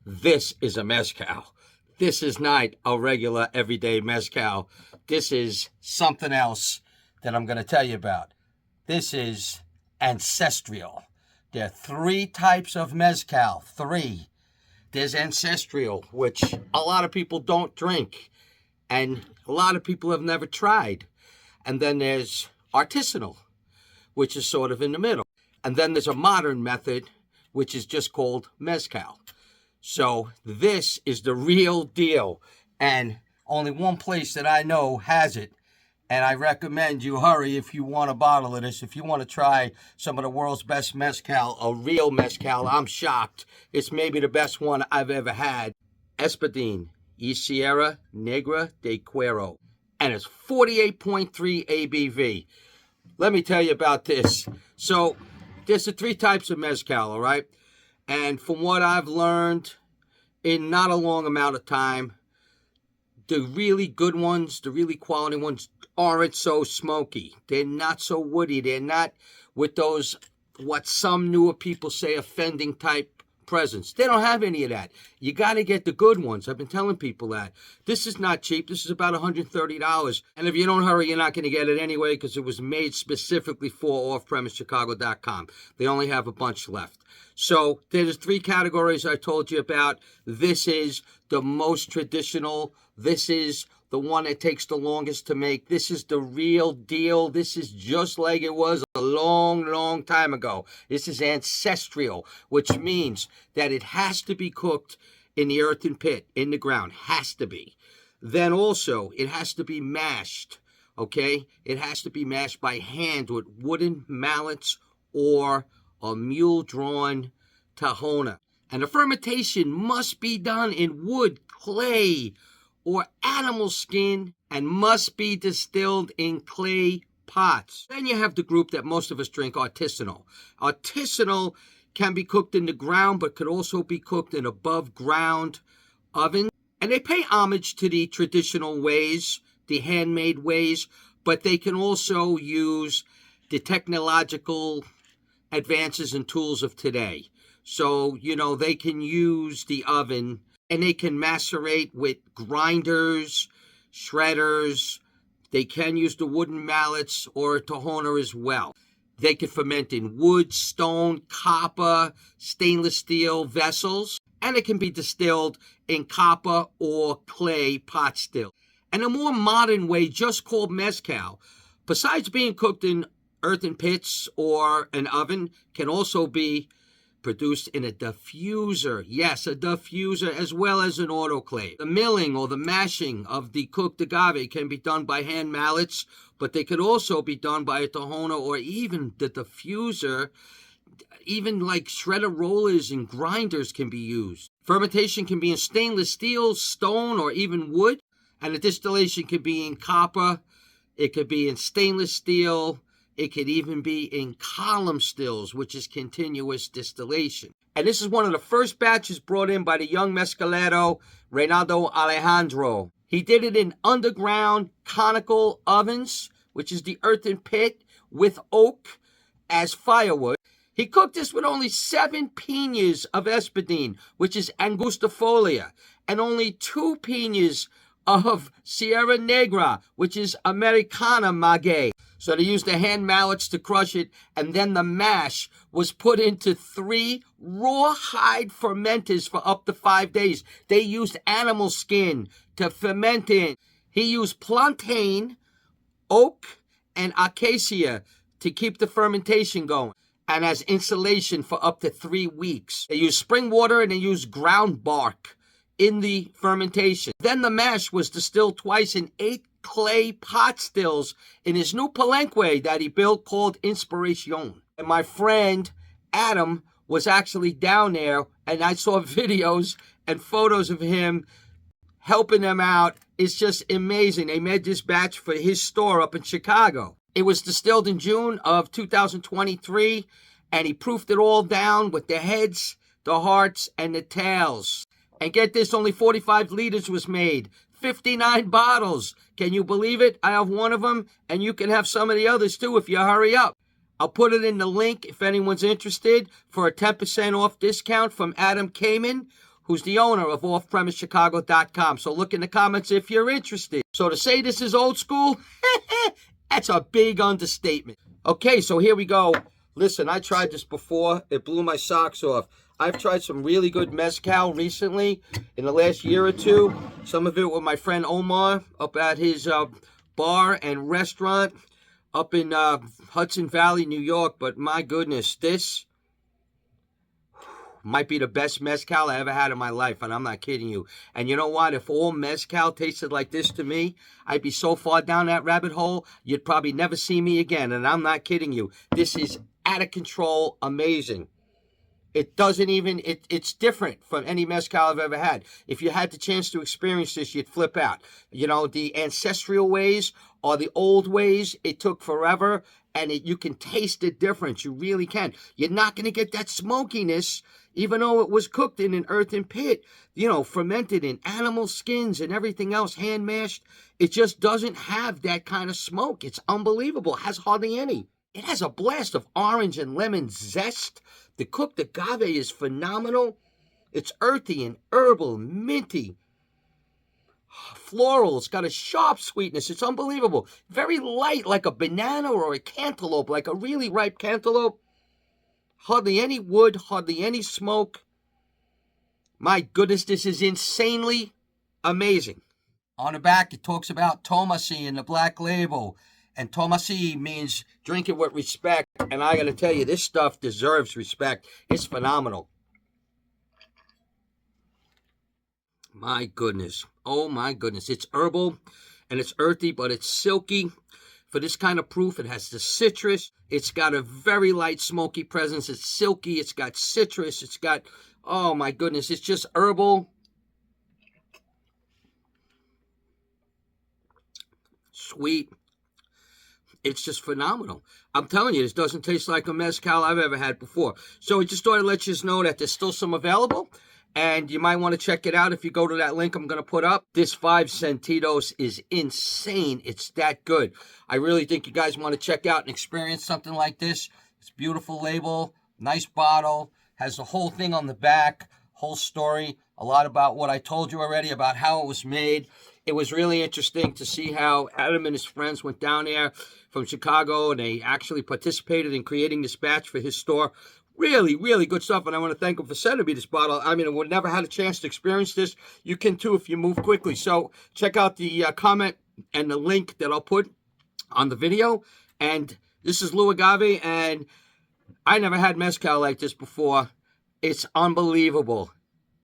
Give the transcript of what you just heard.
This is a mezcal. This is not a regular everyday mezcal. This is something else that I'm going to tell you about. This is ancestral. There are three types of mezcal. Three. There's ancestral, which a lot of people don't drink, and a lot of people have never tried. And then there's artisanal, which is sort of in the middle. And then there's a modern method, which is just called mezcal. So this is the real deal, and only one place that I know has it, and I recommend you hurry if you want a bottle of this. If you want to try some of the world's best mezcal, a real mezcal, I'm shocked. It's maybe the best one I've ever had. Espadín y Sierra Negra de Cuero, and it's 48.3 ABV. Let me tell you about this. So there's the three types of mezcal, all right? And from what I've learned in not a long amount of time, the really good ones, the really quality ones, aren't so smoky. They're not so woody. They're not with those, what some newer people say, offending type presence. They don't have any of that. You got to get the good ones. I've been telling people that. This is not cheap. This is about $130. And if you don't hurry, you're not going to get it anyway because it was made specifically for offpremisechicago.com. They only have a bunch left. So there's three categories I told you about. This is the most traditional. This is the one that takes the longest to make. This is the real deal. This is just like it was a long, long time ago. This is ancestral, which means that it has to be cooked in the earthen pit, in the ground. Has to be. Then also, it has to be mashed, okay? It has to be mashed by hand with wooden mallets or a mule-drawn tahona. And the fermentation must be done in wood, clay, or animal skin, and must be distilled in clay pots. Then you have the group that most of us drink, artisanal. Artisanal can be cooked in the ground, but could also be cooked in above ground oven. And they pay homage to the traditional ways, the handmade ways, but they can also use the technological advances and tools of today. So, you know, they can use the oven and they can macerate with grinders, shredders. They can use the wooden mallets or a tahona as well. They can ferment in wood, stone, copper, stainless steel vessels, and it can be distilled in copper or clay pot still. And a more modern way, just called mezcal, besides being cooked in earthen pits or an oven, can also be produced in a diffuser. Yes, a diffuser, as well as an autoclave. The milling or the mashing of the cooked agave can be done by hand mallets, but they could also be done by a tahona or even the diffuser. Even like shredder rollers and grinders can be used. Fermentation can be in stainless steel, stone, or even wood. And the distillation can be in copper. It could be in stainless steel. It could even be in column stills, which is continuous distillation. And this is one of the first batches brought in by the young mezcalero, Reynaldo Alejandro. He did it in underground conical ovens, which is the earthen pit, with oak as firewood. He cooked this with only 7 piñas of espadín, which is angustifolia, and only 2 piñas of Sierra Negra, which is Americana maguey. So they used the hand mallets to crush it, and then the mash was put into 3 rawhide fermenters for up to 5 days. They used animal skin to ferment in. He used plantain, oak, and acacia to keep the fermentation going, and as insulation for up to 3 weeks. They used spring water and they used ground bark in the fermentation. Then the mash was distilled twice in 8 clay pot stills in his new palenque that he built called Inspiración. And my friend Adam was actually down there, and I saw videos and photos of him helping them out. It's just amazing. They made this batch for his store up in Chicago. It was distilled in June of 2023, and he proofed it all down with the heads, the hearts, and the tails. And get this, only 45 liters was made. 59 bottles. Can you believe it? I have one of them, and you can have some of the others too if you hurry up. I'll put it in the link if anyone's interested for a 10% off discount from Adam Kamen, who's the owner of offpremisechicago.com. So look in the comments if you're interested. So to say this is old school, that's a big understatement. Okay, so here we go. Listen, I tried this before. It blew my socks off. I've tried some really good mezcal recently in the last year or two. Some of it with my friend Omar up at his bar and restaurant up in Hudson Valley, New York. But my goodness, this might be the best mezcal I ever had in my life, and I'm not kidding you. And you know what? If all mezcal tasted like this to me, I'd be so far down that rabbit hole, you'd probably never see me again, and I'm not kidding you. This is out of control, amazing. It doesn't even, it's different from any mezcal I've ever had. If you had the chance to experience this, you'd flip out. You know, the ancestral ways or the old ways, it took forever, and you can taste the difference. You really can. You're not going to get that smokiness, even though it was cooked in an earthen pit, you know, fermented in animal skins and everything else, hand mashed. It just doesn't have that kind of smoke. It's unbelievable. It has hardly any. It has a blast of orange and lemon zest. The cooked agave is phenomenal. It's earthy and herbal, minty, floral. It's got a sharp sweetness. It's unbelievable. Very light, like a banana or a cantaloupe, like a really ripe cantaloupe. Hardly any wood, hardly any smoke. My goodness, this is insanely amazing. On the back, it talks about Tomasi in the black label. And Tomasi means drink it with respect. And I got to tell you, this stuff deserves respect. It's phenomenal. My goodness. Oh, my goodness. It's herbal and it's earthy, but it's silky. For this kind of proof, it has the citrus. It's got a very light smoky presence. It's silky. It's got citrus. It's got, oh my goodness, it's just herbal. Sweet. It's just phenomenal. I'm telling you, this doesn't taste like a mezcal I've ever had before. So I just thought I'd let you know that there's still some available. And you might want to check it out if you go to that link I'm going to put up. This 5 Sentidos is insane. It's that good. I really think you guys want to check out and experience something like this. It's a beautiful label, nice bottle, has the whole thing on the back, whole story, a lot about what I told you already about how it was made. It was really interesting to see how Adam and his friends went down there from Chicago, and they actually participated in creating this batch for his store. Really, really good stuff, and I want to thank him for sending me this bottle. I mean, I would never had a chance to experience this. You can too if you move quickly. So check out the comment and the link that I'll put on the video. And this is Lou Agave, and I never had mezcal like this before. It's unbelievable.